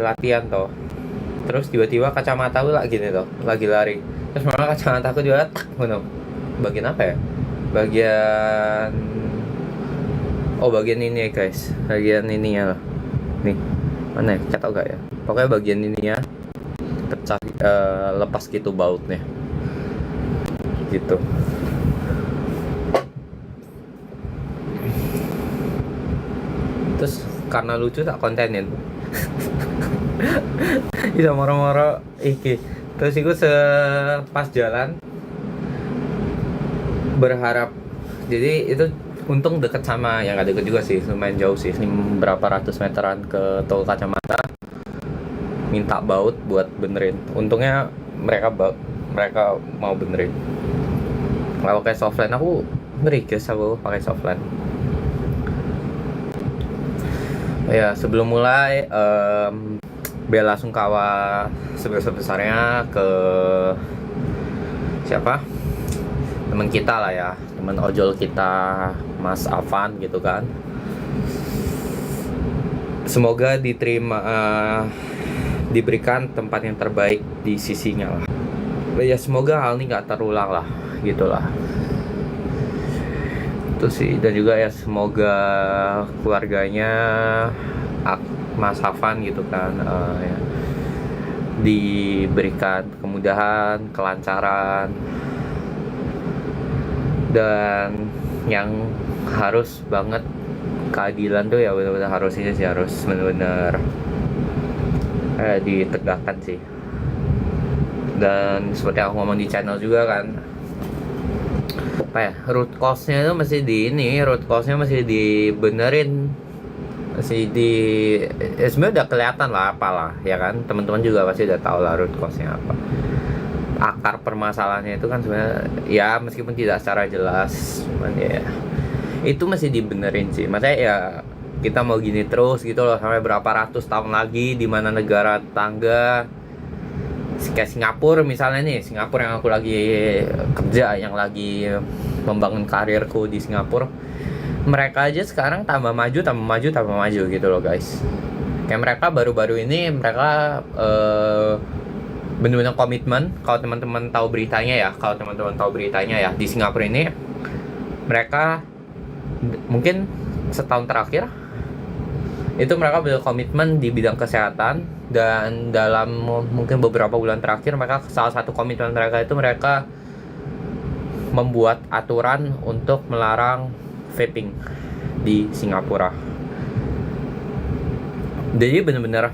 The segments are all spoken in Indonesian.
latihan toh, terus tiba-tiba kacamata gue lagi nih toh, lagi lari, terus malah kacamata aku juga ngono. Bagian apa ya, bagian bagian ini ya guys, bagian ininya nih, mana ya, kata gak ya, pokoknya bagian ininya pecah, lepas gitu bautnya gitu. Terus karena lucu tak kontenin bisa moro-moro iki. Terus itu pas jalan berharap, jadi itu untung deket sama, yang gak deket juga sih, lumayan jauh sih, berapa ratus meteran ke tol kacamata, minta baut buat benerin. Untungnya mereka mau benerin. Kalau pakai softline aku ngeri guys, aku pakai softline. Ya sebelum mulai, bela sungkawa sebesar-besarnya ke siapa, teman kita lah ya, teman ojol kita, Mas Afan gitu kan. Semoga diterima, diberikan tempat yang terbaik di sisinya lah. Ya semoga hal ini nggak terulang lah, gitulah. Itu sih. Dan juga ya semoga keluarganya Mas Hafan gitu kan, ya, diberikan kemudahan, kelancaran, dan yang harus banget keadilan tuh ya benar-benar harusnya sih, harus benar-benar ditegakkan sih. Dan seperti aku ngomong di channel juga kan, apa ya, root cause-nya itu masih dibenerin, masih ya sebenarnya udah kelihatan lah apalah ya kan, teman-teman juga pasti udah tahu lah root cause-nya apa, akar permasalahannya itu kan sebenarnya ya, meskipun tidak secara jelas, cuman ya itu masih dibenerin sih. Maksudnya ya kita mau gini terus gitu loh sampai berapa ratus tahun lagi, di mana negara tetangga kayak Singapura misalnya nih, Singapura yang aku lagi kerja, yang lagi membangun karirku di Singapura, mereka aja sekarang tambah maju gitu loh guys. Kayak mereka baru-baru ini mereka benar-benar komitmen. Kalau teman-teman tahu beritanya ya, di Singapura ini mereka mungkin setahun terakhir itu mereka berkomitmen di bidang kesehatan, dan dalam mungkin beberapa bulan terakhir mereka, salah satu komitmen mereka itu mereka membuat aturan untuk melarang vaping di Singapura. Jadi benar-benar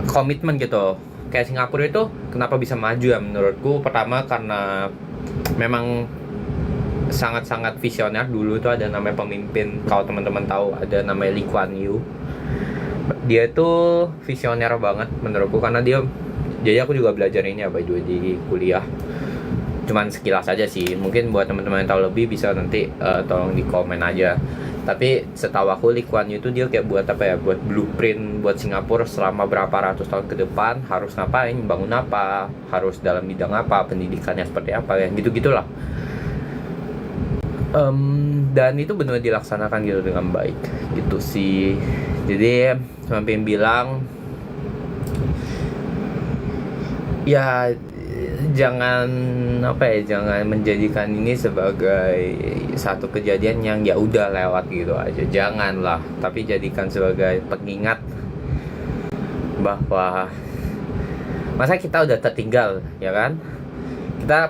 komitmen gitu. Kayak Singapura itu kenapa bisa maju ya menurutku, pertama karena memang sangat-sangat visioner. Dulu itu ada namanya pemimpin, kalau teman-teman tahu, ada namanya Lee Kuan Yew. Dia itu visioner banget menurutku, karena jadi aku juga belajar ini ya by the way di kuliah, cuman sekilas aja sih. Mungkin buat teman-teman yang tahu lebih bisa nanti tolong di komen aja. Tapi setahu aku Lee Kuan Yew itu dia kayak buat apa ya, buat blueprint buat Singapura selama berapa ratus tahun ke depan, harus ngapain, bangun apa, harus dalam bidang apa, pendidikannya seperti apa ya, gitu-gitulah. Dan itu benar dilaksanakan gitu dengan baik gitu sih. Jadi sampai bilang ya jangan menjadikan ini sebagai satu kejadian yang ya udah lewat gitu aja, janganlah, tapi jadikan sebagai pengingat bahwa masa kita udah tertinggal ya kan.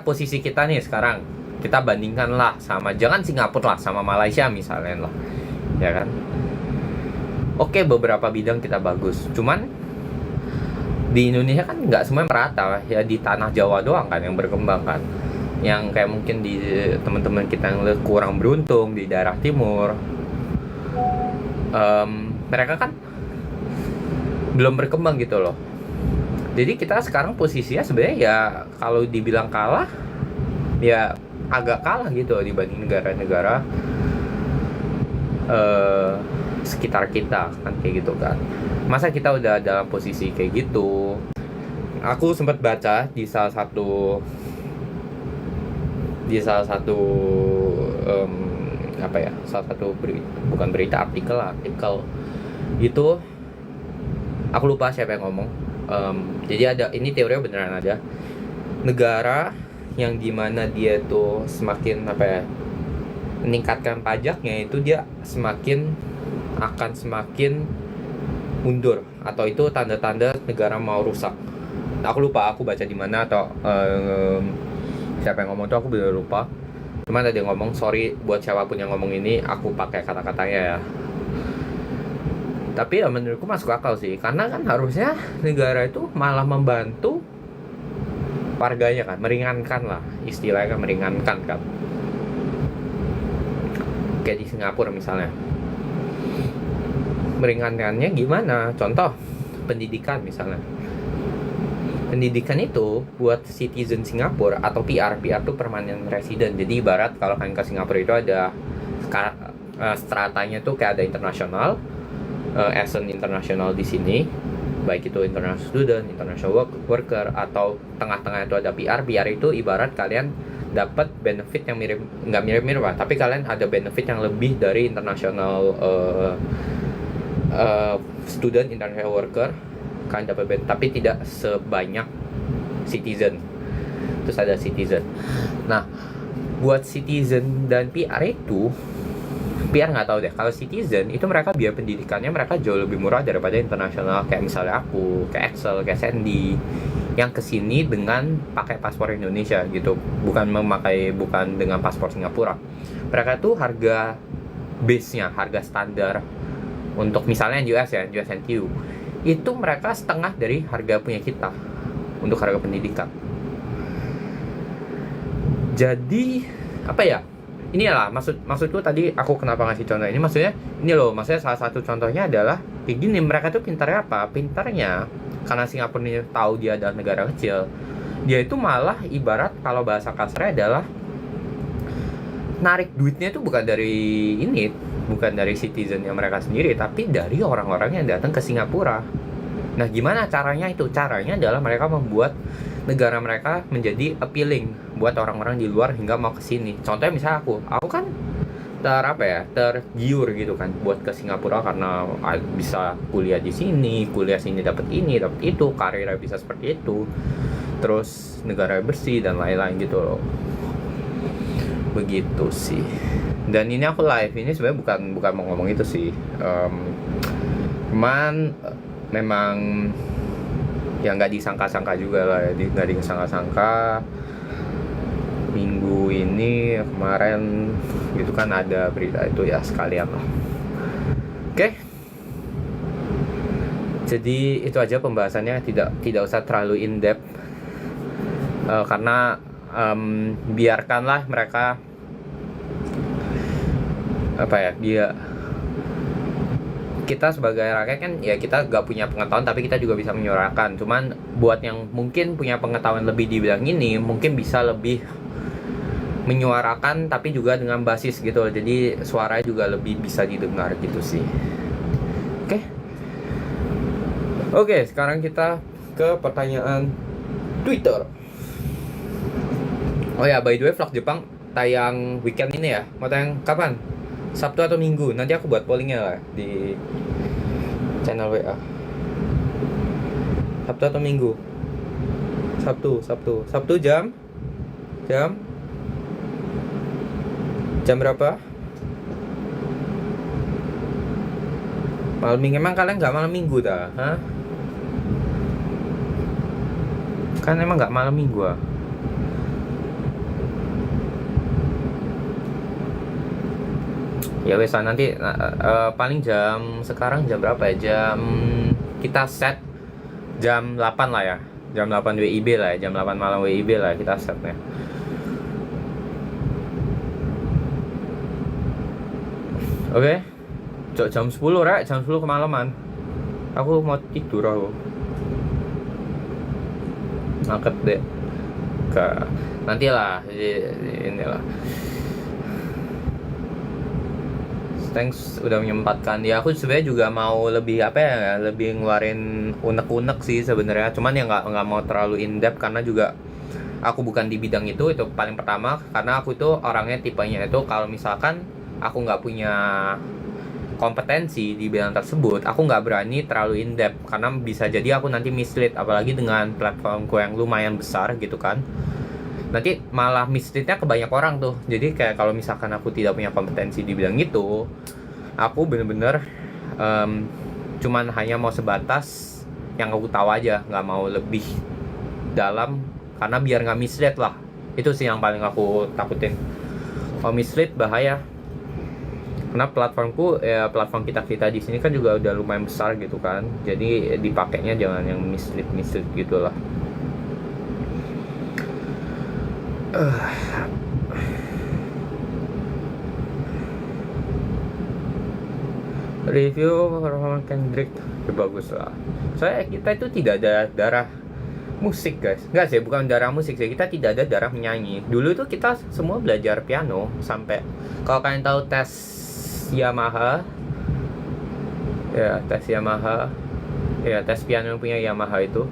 Posisi kita nih sekarang, kita bandingkan lah sama, jangan Singapura lah, sama Malaysia misalnya lah ya kan. Oke, beberapa bidang kita bagus, cuman di Indonesia kan nggak semuanya merata ya, di tanah Jawa doang kan yang berkembang kan, yang kayak mungkin di teman-teman kita yang kurang beruntung di daerah timur, mereka kan belum berkembang gitu loh. Jadi kita sekarang posisinya sebenarnya ya kalau dibilang kalah ya agak kalah gitu dibanding negara-negara sekitar kita kan, kayak gitu kan. Masa kita udah dalam posisi kayak gitu. Aku sempat baca di salah satu artikel itu Aku lupa siapa yang ngomong. Jadi ada, ini teorinya beneran ada, negara yang dimana dia tuh semakin apa ya, meningkatkan pajaknya, itu dia akan semakin mundur, atau itu tanda-tanda negara mau rusak. Aku lupa aku baca di mana atau siapa yang ngomong tuh, aku bener lupa. Cuman ada yang ngomong, sorry buat siapapun yang ngomong ini, aku pakai kata-katanya ya. Tapi ya menurutku masuk akal sih, karena kan harusnya negara itu malah membantu warganya kan, meringankan lah, istilahnya kan meringankan kan. Kayak di Singapura misalnya. Meringankannya gimana? Contoh, pendidikan misalnya. Pendidikan itu buat citizen Singapura atau PR itu permanent resident. Jadi ibarat kalau kalian ke Singapura itu ada stratanya tuh kayak ada internasional, as an international di sini, baik itu international student, international worker, atau tengah-tengah itu ada PR. PR itu ibarat kalian dapat benefit yang nggak mirip-mirip lah, tapi kalian ada benefit yang lebih dari international student, international worker, kalian dapat benefit, tapi tidak sebanyak citizen. Terus ada citizen. Nah, buat citizen dan PR itu, PR nggak tahu deh. Kalau citizen itu mereka biaya pendidikannya mereka jauh lebih murah daripada internasional. Kayak misalnya aku, kayak Axel, kayak Sandy, yang kesini dengan pakai paspor Indonesia gitu, bukan dengan paspor Singapura. Mereka tuh harga base-nya, harga standar untuk misalnya US ya, US NTU, itu mereka setengah dari harga punya kita untuk harga pendidikan. Jadi apa ya? Inilah maksudku tadi aku kenapa ngasih contoh ini, maksudnya salah satu contohnya adalah kayak gini, mereka tuh pintarnya apa? Pintarnya karena Singapura ini tahu dia adalah negara kecil, dia itu malah ibarat kalau bahasa kasarnya adalah narik duitnya itu bukan dari citizen yang mereka sendiri, tapi dari orang-orang yang datang ke Singapura. Nah, gimana caranya itu? Caranya adalah mereka membuat negara mereka menjadi appealing buat orang-orang di luar hingga mau ke sini. Contohnya misalnya aku kan tergiur gitu kan buat ke Singapura karena bisa kuliah di sini, dapat ini, dapat itu, karirnya bisa seperti itu. Terus negara bersih dan lain-lain gitu loh. Begitu sih. Dan ini aku live ini sebenarnya bukan mau ngomong itu sih. Cuman memang ya nggak disangka-sangka juga lah, nggak disangka-sangka minggu ini kemarin gitu kan ada berita itu ya, sekalian lah. Oke. Jadi itu aja pembahasannya, tidak usah terlalu in depth karena biarkanlah mereka kita sebagai rakyat kan ya, kita gak punya pengetahuan tapi kita juga bisa menyuarakan. Cuman buat yang mungkin punya pengetahuan lebih di bidang ini, mungkin bisa lebih menyuarakan tapi juga dengan basis gitu. Jadi suaranya juga lebih bisa didengar gitu sih. Oke, sekarang kita ke pertanyaan Twitter. Oh ya, by the way, vlog Jepang tayang weekend ini ya. Mau tayang kapan? Sabtu atau Minggu? Nanti aku buat pollingnya lah di channel WA. Sabtu atau Minggu? Sabtu jam berapa? Malam Minggu. Emang kalian nggak malam Minggu dah? Hah? Kan emang nggak malam Minggu ah. Ya wes, nanti paling sekarang jam berapa ya? Kita set jam 8 lah ya. Jam 8 WIB lah ya. Jam 8 malam WIB lah ya, kita setnya. Oke. Jam 10 Rek, jam 10 kemalaman. Aku mau tidur aku. Angkat deh. Nantilah inilah. Thanks udah menyempatkan. Ya aku sebenarnya juga mau lebih lebih ngeluarin unek-unek sih sebenarnya. Cuman ya nggak mau terlalu in depth karena juga aku bukan di bidang itu paling pertama. Karena aku itu orangnya tipenya itu kalau misalkan aku nggak punya kompetensi di bidang tersebut, aku nggak berani terlalu in depth karena bisa jadi aku nanti mislead, apalagi dengan platformku yang lumayan besar gitu kan. Nanti malah misleadnya ke banyak orang tuh. Jadi kayak kalau misalkan aku tidak punya kompetensi di bidang itu, aku bener-bener cuman hanya mau sebatas yang aku tahu aja, nggak mau lebih dalam karena biar nggak mislead lah. Itu sih yang paling aku takutin. Kalau mislead bahaya. Karena platformku ya platform kita di sini kan juga udah lumayan besar gitu kan. Jadi dipakainya jangan yang mislead gitu lah. Review Roman Kendrick ya bagus lah. Soalnya kita itu tidak ada darah musik guys. Enggak sih, bukan darah musik sih. Kita tidak ada darah menyanyi. Dulu tuh kita semua belajar piano sampai, kalau kalian tahu tes Yamaha, ya tes piano yang punya Yamaha itu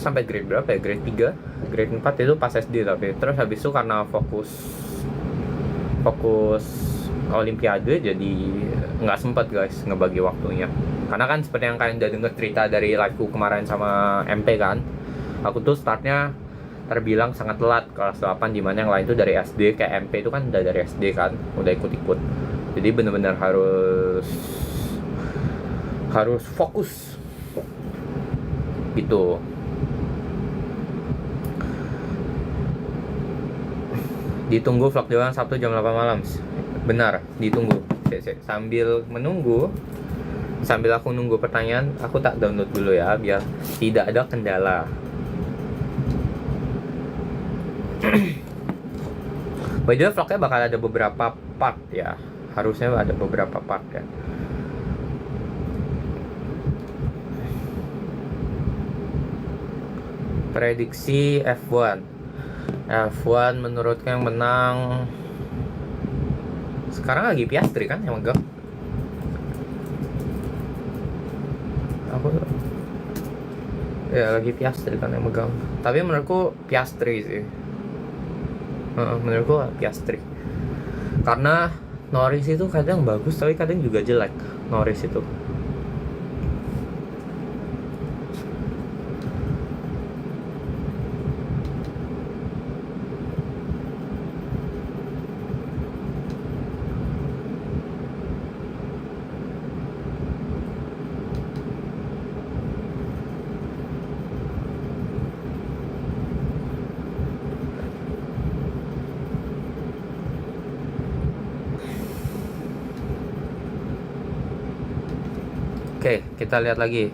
sampai grade berapa ya, grade 3, grade 4 itu pas SD. Tapi terus habis itu karena fokus olimpiade jadi nggak sempet guys ngebagi waktunya. Karena kan seperti yang kalian udah denger cerita dari liveku kemarin sama MP kan, aku tuh startnya terbilang sangat telat, kelas 8, dimana yang lain tuh dari SD. Kayak MP itu kan udah dari SD kan, udah ikut-ikut. Jadi bener-bener harus fokus gitu. Ditunggu vlog doang Sabtu jam 8 malam. Benar, ditunggu. Sambil aku nunggu pertanyaan, aku tak download dulu ya biar tidak ada kendala. By the way, vlognya bakal ada beberapa part ya. Harusnya ada beberapa part ya. Prediksi F1 menurutku yang menang sekarang lagi Piastri kan yang megang. Lagi Piastri kan yang megang. Tapi menurutku Piastri sih. Menurutku Piastri. Karena Norris itu kadang bagus tapi kadang juga jelek. Norris itu. Oke, kita lihat lagi.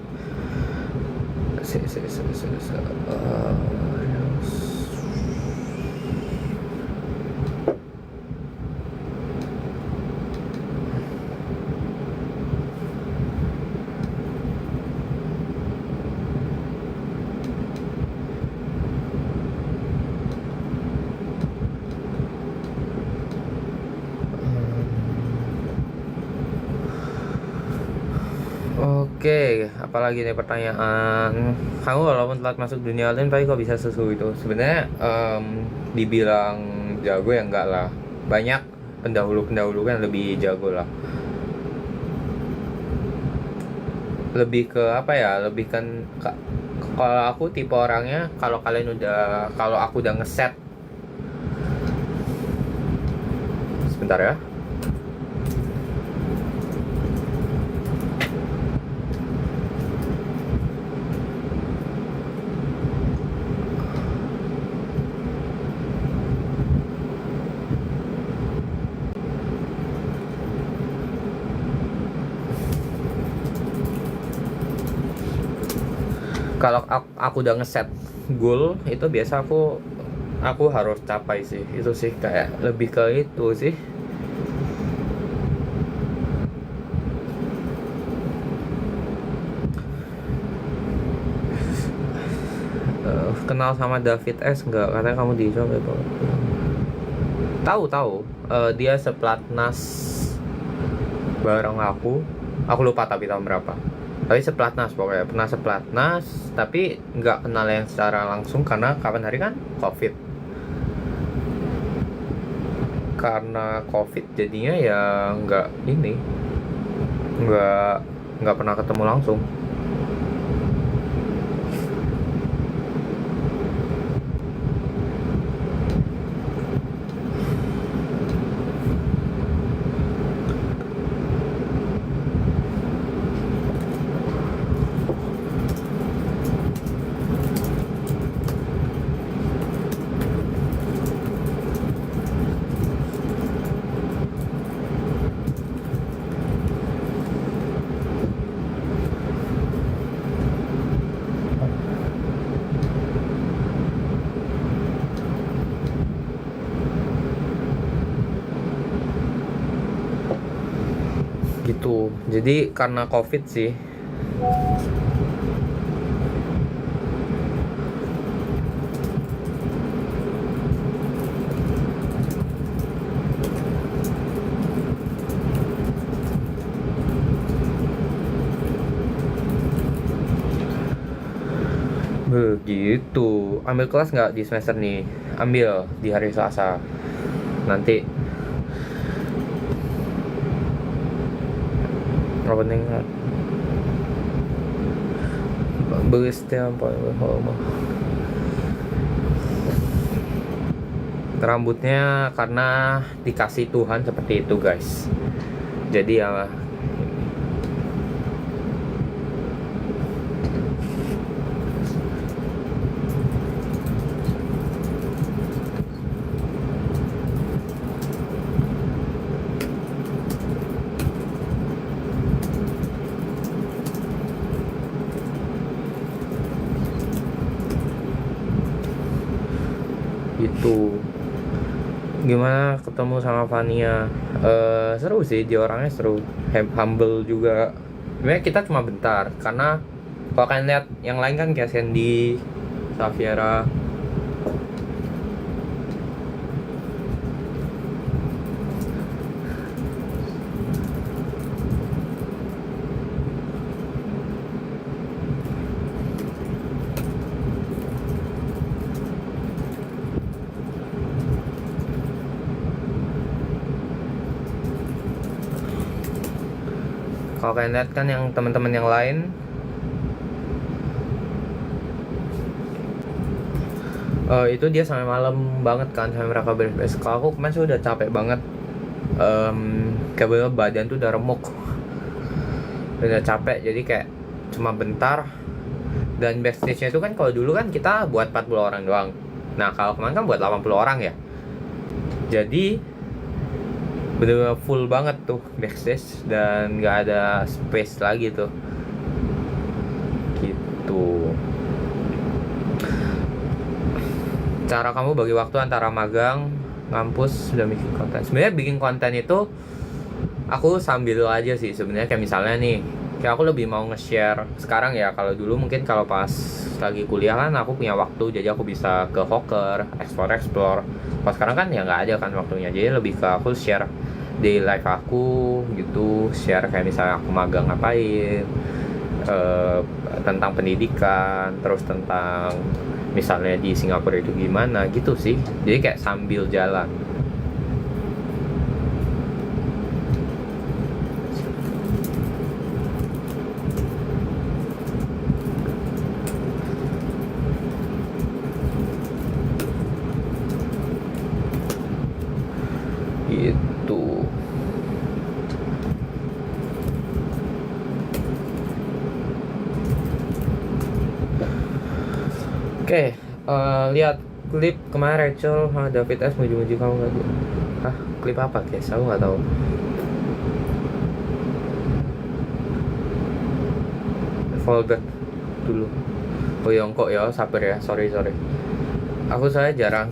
Oke, apalagi nih pertanyaan. Kamu walaupun telat masuk dunia online, tapi kok bisa sesuai itu? Sebenarnya dibilang jago ya enggak lah. Banyak pendahulu kan lebih jago lah. Lebih ke apa ya? Lebih kan kalau aku tipe orangnya, kalau aku udah ngeset. Sebentar ya. Kalau aku udah ngeset goal itu biasa aku harus capai sih. Itu sih kayak lebih ke itu sih. Kenal sama David S enggak? Katanya kamu di shop itu. Tahu. Dia seplatnas bareng aku lupa tapi tahun berapa. Tapi seplatnas pokoknya, pernah seplatnas, tapi nggak kenal yang secara langsung karena kapan hari kan COVID. karena COVID jadinya ya nggak pernah ketemu langsung. Gitu. Jadi karena COVID sih. Begitu. Ambil kelas nggak di semester nih? Ambil di hari Selasa. Nanti apa nih? Rambutnya karena dikasih Tuhan seperti itu guys. Jadi ya gitu. Gimana ketemu sama Fania? Seru sih, dia orangnya seru, humble juga. Sebenarnya kita cuma bentar, karena kalau kalian lihat yang lain kan kayak Sandy, Safiera. Kalau kalian lihat kan yang teman-teman yang lain itu dia sampai malam banget kan, sampai mereka beres-beres. Kalau aku kemarin sudah capek banget, kayak badan tuh udah remuk, udah capek, jadi kayak cuma bentar. Dan backstage-nya itu kan kalau dulu kan kita buat 40 orang doang. Nah kalau kemarin kan buat 80 orang ya. Jadi bener-bener full banget tuh backstage dan nggak ada space lagi tuh. Gitu. Cara kamu bagi waktu antara magang, ngampus, udah bikin konten. Sebenarnya bikin konten itu aku sambil aja sih sebenarnya. Kayak misalnya nih, kayak aku lebih mau nge-share sekarang ya. Kalau dulu mungkin kalau pas lagi kuliah kan aku punya waktu, jadi aku bisa ke Hawker, explore. Kalau sekarang kan ya nggak ada kan waktunya, jadi lebih ke aku share daily life aku gitu, share kayak misalnya aku magang ngapain, tentang pendidikan, terus tentang misalnya di Singapura itu gimana gitu sih. Jadi kayak sambil jalan. Gitu. Oke, lihat klip kemarin Rachel sama David S muji-muji kamu nggak sih? Ah, klip apa guys? Aku nggak tahu. Forget dulu. Oh Yongko ya, sabar ya, sorry. Aku saya jarang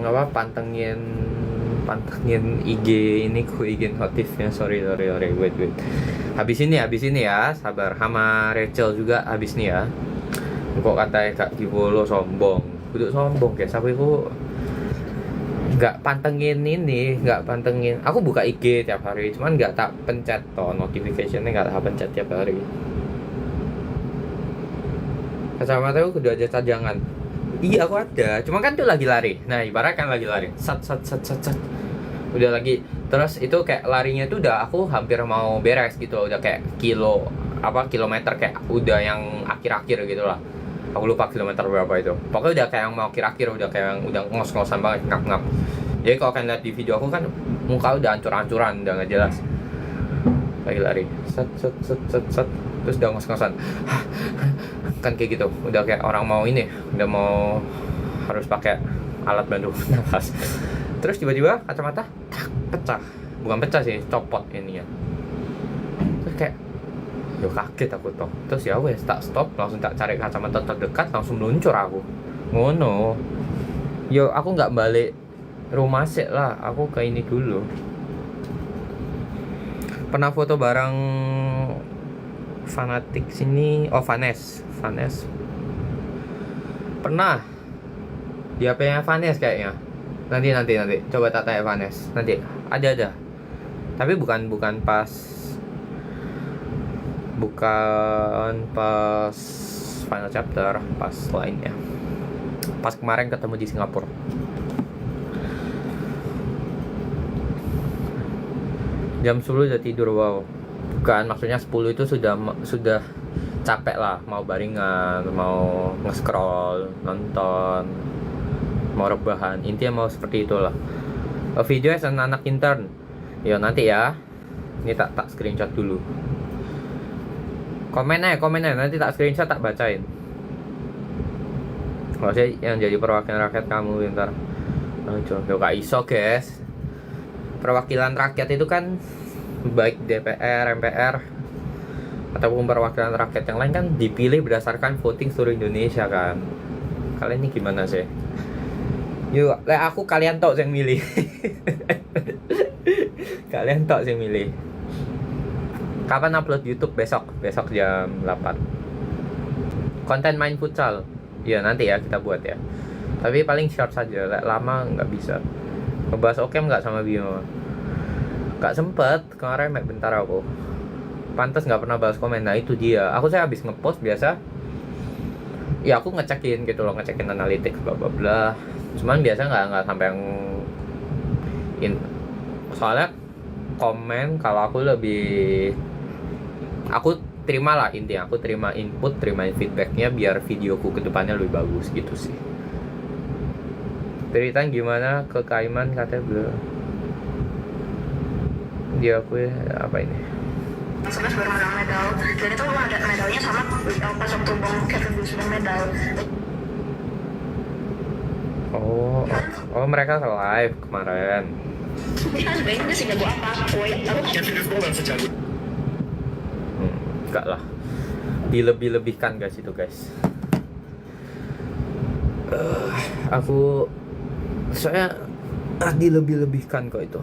apa pantengin IG ini IG notifnya, sorry wait. Habis ini ya, sabar. Sama Rachel juga habis nih ya. Kok katanya Kak Gibolo sombong, kudu sombong guys. Aku itu nggak pantengin. Aku buka IG tiap hari, cuman nggak tak pencet toh notificationnya, nggak tak pencet tiap hari. Kacamata aku udah aja cadangan, Iya aku ada, cuma kan tuh lagi lari. Nah ibarat kan lagi lari, sat sat sat sat sat, udah lagi. Terus itu kayak larinya tuh udah aku hampir mau beres gitu, udah kayak kilometer kayak udah yang akhir-akhir gitu lah. Aku lupa kilometer berapa itu. Pokoknya udah kayak yang mau akhir-akhir, udah kayak yang udah ngos-ngosan banget, ngap-ngap. Jadi kalau kalian lihat di video aku kan muka udah hancur-hancuran, udah nggak jelas. Lagi lari, set set set set set, terus udah ngos-ngosan. Kan kayak gitu, udah kayak orang mau ini, udah mau harus pakai alat bantu nafas. Terus tiba-tiba kacamata tak, pecah, bukan pecah sih, copot ininya. Terus kayak yo kaget aku toh. Terus ya wes tak stop, langsung tak cari kacamata terdekat, langsung meluncur aku. Ngono. Yo aku nggak balik rumah sih lah, aku ke ini dulu. Pernah foto bareng fanatik sini, oh Vanes pernah di HP-nya Vanes kayaknya. Nanti coba tak tanya Vanes, nanti ada tapi bukan pas final chapter, pas lainnya, pas kemarin ketemu di Singapura. Jam 10 udah tidur, wow. Bukan, maksudnya 10 itu sudah capek lah, mau baringan, mau nge-scroll, nonton, mau rebahan, intinya mau seperti itulah. Video as an anak intern. Ya nanti ya. Ini tak screenshot dulu. Komen aja, nanti tak screenshot, tak bacain. Kalau saya yang jadi perwakilan rakyat kamu ntar. Yo gak iso, guys. Perwakilan rakyat itu kan baik DPR, MPR ataupun perwakilan rakyat yang lain kan dipilih berdasarkan voting seluruh Indonesia kan. Kalian ini gimana sih? Yuk, aku kalian tok yang milih. Kalian tok yang milih. Kapan upload YouTube? Besok jam 8. Konten main futsal. Ya nanti ya kita buat ya. Tapi paling short saja, lama nggak bisa. Ngebahas Okem nggak sama Bimo? Nggak sempet, kemarin bentar aku. Pantas nggak pernah bahas komen. Nah itu dia. Saya habis ngepost biasa. Ya aku ngecekin gitu loh, ngecekin analitik bla bla bla. Cuman biasa nggak sampai yang soalnya komen kalau aku terima lah, intinya aku terima input, terima feedbacknya biar videoku kedepannya lebih bagus gitu sih. Ceritain gimana ke Kaiman katanya belum. Dia aku apa ini? 11 baru menang medal, dan itu memang ada medalnya sama pas waktu Bang Kevin Wilson medal. Oh mereka live kemarin. Kan sebenarnya dia sih jago apa? Enggak lah, dilebih-lebihkan guys itu guys. Aku soalnya dilebih-lebihkan kok itu.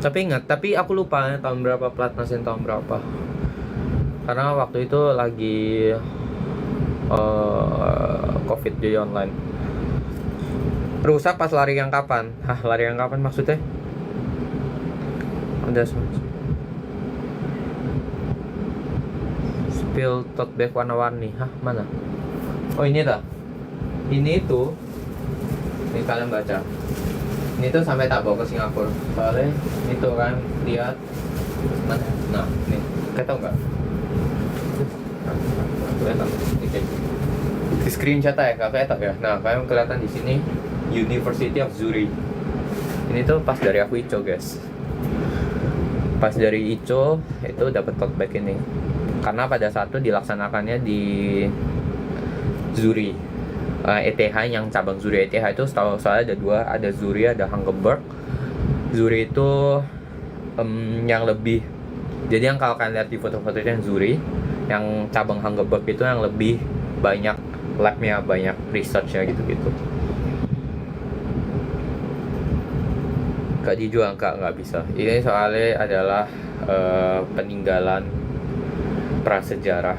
Tapi aku lupa tahun berapa pelatnasin, tahun berapa. Karena waktu itu lagi COVID jadi online. Rusak pas lari yang kapan? Lari yang kapan maksudnya? Ada spill tote bag warna-warni. Mana? Oh ini dah. Ini tuh. Ini kalian baca. Ini tuh sampai tak bawa ke Singapura. Soalnya itu kan lihat mana? Nah, nih. Kalian tau nggak? Kelihatan. Di screenshot ya, kalian tahu ya. Nah, kalian kelihatan di sini University of Zurich. Ini tuh pas dari aku Ico guys. Pas dari Ico itu dapat tote bag ini. Karena pada saat itu dilaksanakannya di Zurich. ETH yang cabang Zurich. ETH itu setahu saya ada dua, ada Zurich, ada Hangeberg. Zurich itu yang lebih. Jadi yang kalau kalian lihat di foto-foto itu yang Zurich, yang cabang Hangeberg itu yang lebih banyak labnya, banyak researchnya gitu-gitu. Gak dijual, nggak bisa. Ini soalnya adalah peninggalan prasejarah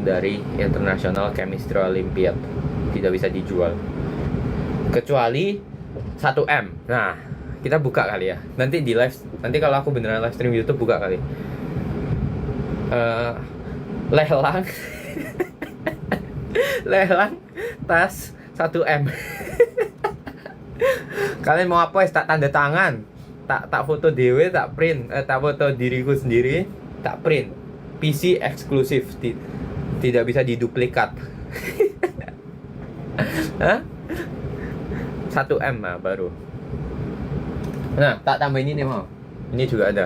dari International Chemistry Olympiad. Tidak bisa dijual kecuali 1M. Nah, kita buka kali ya. Nanti di live, nanti kalau aku beneran live stream YouTube buka kali. Lelang lelang tes 1M. Kalian mau apa? Tak tanda tangan, tak foto dewe, tak print, tak foto diriku sendiri, tak print. PC eksklusif, tidak bisa diduplikat. Hah? 1M lah baru. Nah, tak tambahin ini mau. Ini juga ada.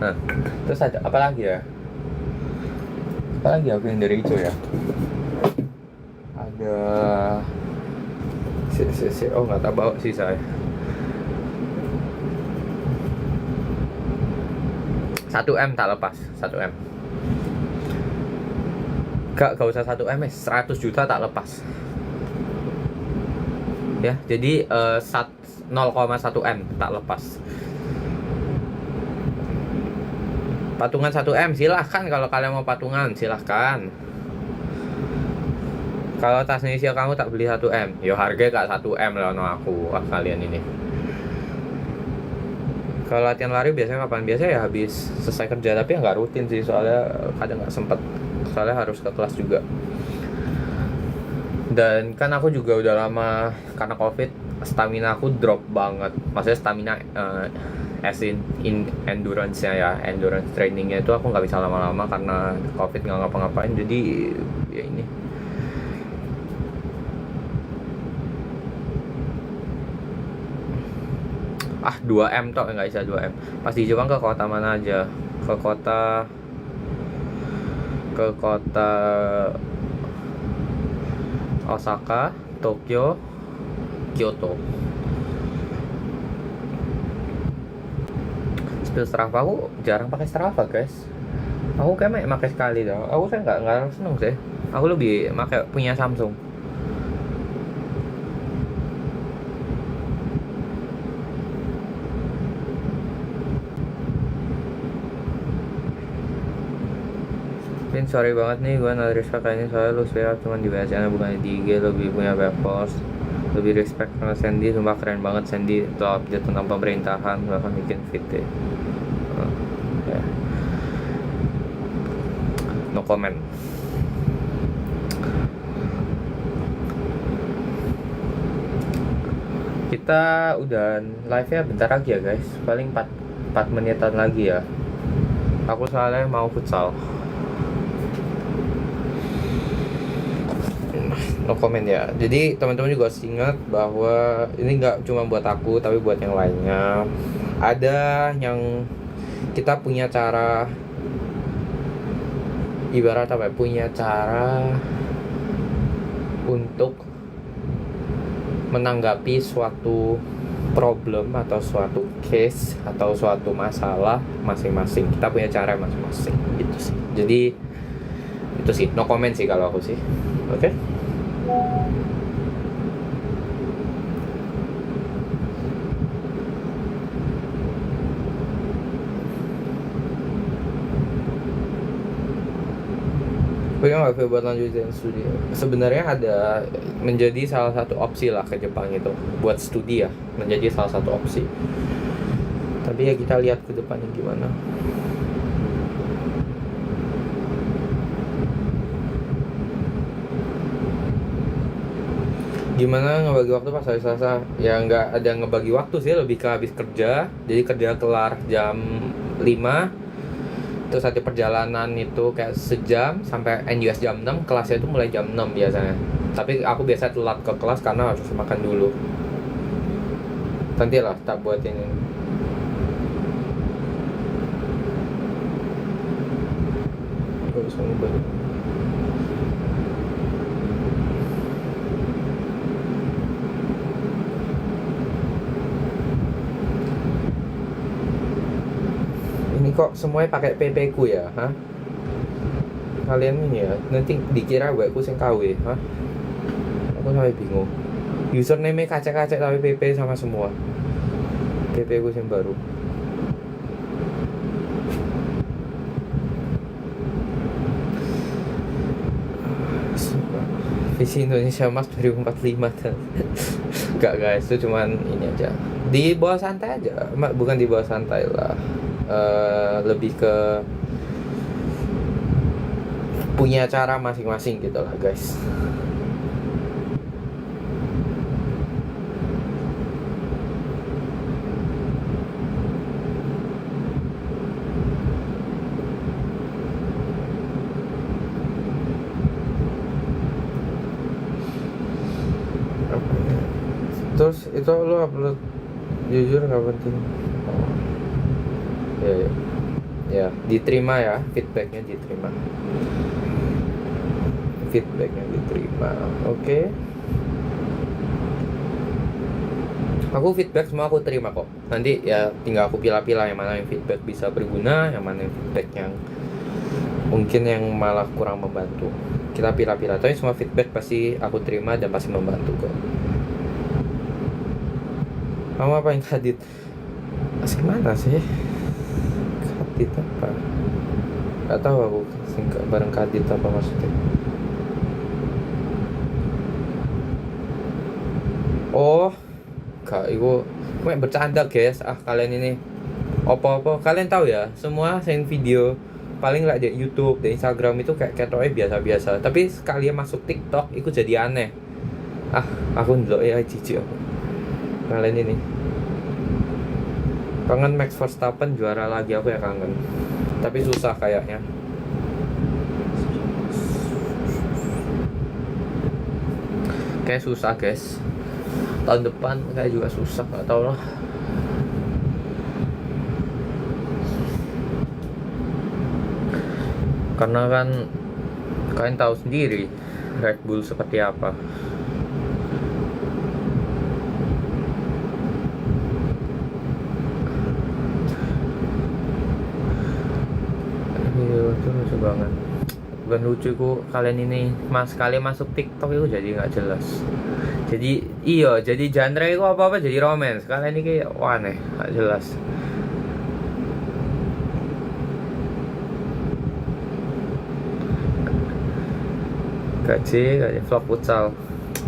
Nah, terus ada apa lagi ya? Apa lagi aku yang dari itu ya? Ada oh nggak tahu bawa sih saya. 1M tak lepas, 1M. Gak usah 1M, 100 juta tak lepas. Ya, jadi 0,1M tak lepas. Patungan 1M silahkan, kalau kalian mau patungan silahkan. Kalau tas inisial kamu tak beli 1M, yo harga gak 1M lah no aku. Wah kalian ini. Kalau latihan lari biasanya kapan? Biasanya ya habis selesai kerja, tapi nggak rutin sih, soalnya kadang nggak sempet, soalnya harus ke kelas juga. Dan kan aku juga udah lama karena covid, stamina aku drop banget. Maksudnya stamina as in endurance-nya ya, endurance trainingnya itu aku nggak bisa lama-lama karena covid, nggak ngapa-ngapain. Jadi ya ini. 2M toh, nggak bisa 2M. Pas di Jepang ke kota mana aja? Ke kota Osaka, Tokyo, Kyoto. Spill Strava, aku jarang pakai Strava guys. Aku kayak pakai sekali dah. Aku kan nggak seneng sih. Aku lebih pakai punya Samsung. Sorry banget nih, gue nggak respect kayaknya, soalnya lu sebenernya cuma di BSN bukan di IG, lebih punya web post, lebih respect sama Sandy. Sumpah keren banget Sandy, itu update tentang pemerintahan, bahkan bikin fit ya. No comment. Kita udah live nya bentar lagi ya guys, paling 4 menitan lagi ya. Aku soalnya mau futsal. No comment ya. Jadi teman-teman juga harus ingat bahwa ini nggak cuma buat aku, tapi buat yang lainnya. Ada yang kita punya cara, ibarat apa ya, punya cara untuk menanggapi suatu problem atau suatu case atau suatu masalah masing-masing. Kita punya cara masing-masing gitu sih. Jadi itu sih, no comment sih kalau aku sih. Oke? Gue nggak feel buat lanjutin studi. Sebenarnya ada menjadi salah satu opsi lah ke Jepang itu, buat studi ya, menjadi salah satu opsi. Tapi ya kita lihat ke depannya gimana. Gimana ngebagi waktu pas hari Selasa? Ya nggak ada ngebagi waktu sih, lebih ke habis kerja. Jadi kerja kelar jam 5, terus ada perjalanan itu kayak sejam sampai NUS jam 6, kelasnya itu mulai jam 6 biasanya. Tapi aku biasa telat ke kelas karena harus makan dulu. Nanti lah tak buat ini. Ini kok semuanya pakai PP ku ya, hah? Kalian ini ya, nanti dikira gue ku sing KW, hah? Aku sampai bingung. Username kacek-kacek tapi PP sama semua. PP ku sing baru. Visi Indonesia Mas 2045. Gak guys, itu cuman ini aja. Di bawah santai aja, bukan di bawah santai lah. Lebih ke punya cara masing-masing gitu lah guys. itu lu upload jujur nggak penting. Oh. Ya, diterima ya, feedbacknya diterima. Oke. Aku feedback semua aku terima kok. Nanti ya tinggal aku pilah-pilah yang mana yang feedback bisa berguna, yang mana yang feedback yang mungkin yang malah kurang membantu. Kita pilah-pilah. Tapi semua feedback pasti aku terima dan pasti membantu kok. Kamu apa yang Kadit? Asik mana sih? Kadit apa? Gak tahu aku singkat bareng Kadit apa maksudnya. Oh, Kak, itu bercanda guys. Kalian ini apa-apa kalian tahu ya, semua sing video paling lah di YouTube, di Instagram itu kayak ketoknya biasa-biasa. Tapi sekali masuk TikTok itu jadi aneh. Aku ndelok ya jijik aku. Kalian ini kangen Max Verstappen juara lagi, aku ya kangen. Tapi susah kayaknya. Kayak susah guys. Tahun depan kayak juga susah, gak tau lah. Karena kan kalian tahu sendiri Red Bull seperti apa. Itu lucu banget. Bukan lucu ku, kalian ini kalian masuk TikTok itu jadi nggak jelas. Jadi genre itu apa-apa jadi romance. Kalian ini kayak aneh, nggak jelas. Gaji vlog futsal.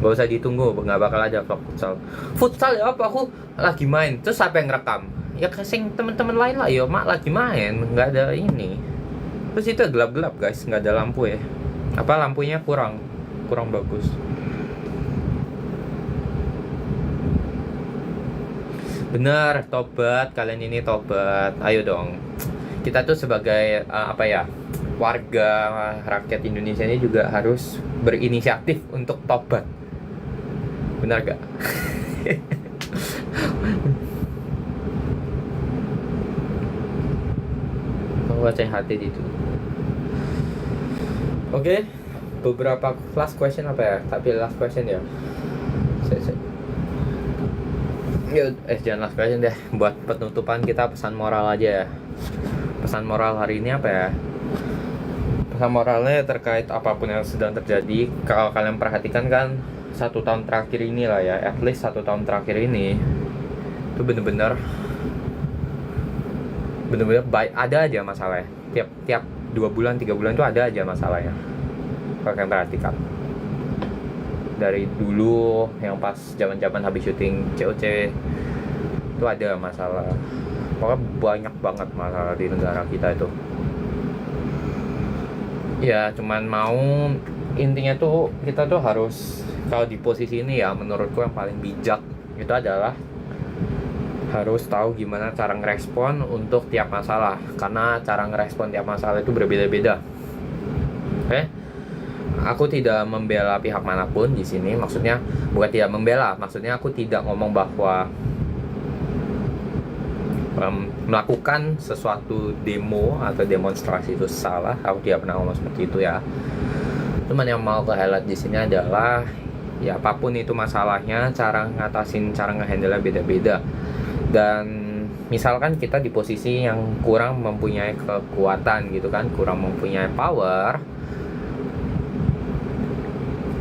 Gak usah ditunggu, nggak bakal ada vlog futsal. Futsal ya apa? Aku lagi main. Terus siapa yang rekam? Ya kasing teman-teman lain lah. Mak lagi main, nggak ada ini. Terus itu gelap-gelap guys, nggak ada lampu ya. Apa lampunya kurang bagus. Bener, tobat. Kalian ini tobat. Ayo dong. Kita tuh sebagai warga rakyat Indonesia ini juga harus berinisiatif untuk tobat. Benar gak? Baca hati itu. Oke, beberapa last question apa ya? Tapi last question ya. Jangan last question deh. Buat penutupan kita pesan moral aja ya. Pesan moral hari ini apa ya? Pesan moralnya terkait apapun yang sedang terjadi. Kalau kalian perhatikan kan 1 tahun terakhir ini lah ya, at least 1 tahun terakhir ini itu bener-bener baik, ada aja masalahnya. Tiap 2 bulan 3 bulan itu ada aja masalahnya. Kalau kalian perhatikan dari dulu yang pas zaman habis syuting COC itu ada masalah. Pokoknya banyak banget masalah di negara kita itu. Ya cuman intinya tuh kita tuh harus, kalau di posisi ini ya menurutku yang paling bijak itu adalah harus tahu gimana cara ngerespon untuk tiap masalah. Karena cara ngerespon tiap masalah itu berbeda-beda. Oke? Aku tidak membela pihak manapun di sini. Maksudnya bukan tidak membela, maksudnya aku tidak ngomong bahwa melakukan sesuatu demo atau demonstrasi itu salah. Aku tidak pernah ngomong seperti itu ya. Cuman yang mau ke highlight di sini adalah ya apapun itu masalahnya, cara ngatasin, cara ngehandle-nya beda-beda. Dan misalkan kita di posisi yang kurang mempunyai kekuatan gitu kan, kurang mempunyai power,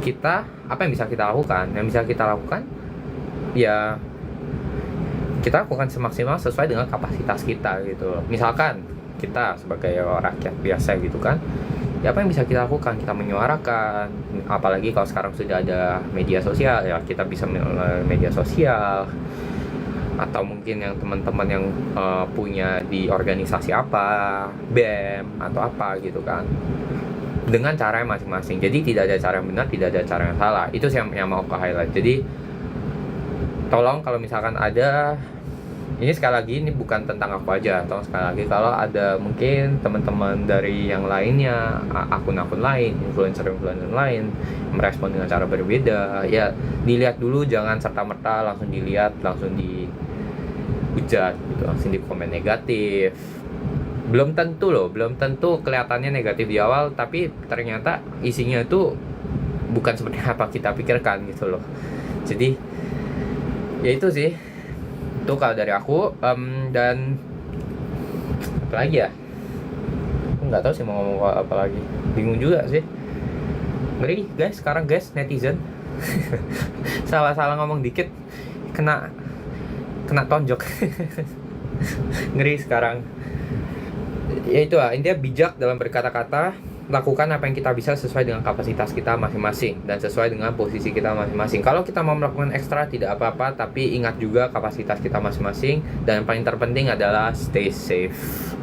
kita apa yang bisa kita lakukan? Yang bisa kita lakukan ya kita lakukan semaksimal sesuai dengan kapasitas kita gitu. Misalkan kita sebagai rakyat biasa gitu kan, ya apa yang bisa kita lakukan? Kita menyuarakan, apalagi kalau sekarang sudah ada media sosial ya, kita bisa melalui media sosial. Atau mungkin yang teman-teman yang punya di organisasi apa, BEM atau apa gitu kan, dengan cara yang masing-masing. Jadi tidak ada cara yang benar, tidak ada cara yang salah. Itu yang mau ke highlight. Jadi tolong kalau misalkan ada Ini sekali lagi ini bukan tentang aku aja, atau sekali lagi kalau ada mungkin teman-teman dari yang lainnya, akun-akun lain, influencer-influencer lain merespon dengan cara berbeda, ya dilihat dulu, jangan serta-merta langsung dilihat, langsung dihujat gitu, langsung di komen negatif. Belum tentu kelihatannya negatif di awal, tapi ternyata isinya itu bukan seperti apa kita pikirkan gitu loh. Jadi ya itu sih, itu kalau dari aku. Dan apa lagi ya, aku nggak tahu sih mau ngomong apa lagi, bingung juga sih. Ngeri guys sekarang guys, netizen. Salah ngomong dikit kena tonjok. Ngeri sekarang. Ya itu lah, intinya bijak dalam berkata-kata, lakukan apa yang kita bisa sesuai dengan kapasitas kita masing-masing dan sesuai dengan posisi kita masing-masing. Kalau kita mau melakukan ekstra tidak apa-apa, tapi ingat juga kapasitas kita masing-masing. Dan yang paling terpenting adalah stay safe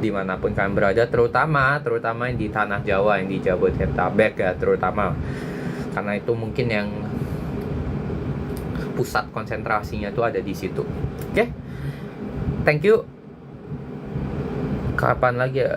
dimanapun kalian berada, terutama yang di tanah Jawa, yang di Jabodetabek ya terutama, karena itu mungkin yang pusat konsentrasinya tuh ada di situ. Oke? Thank you. Kapan lagi ya?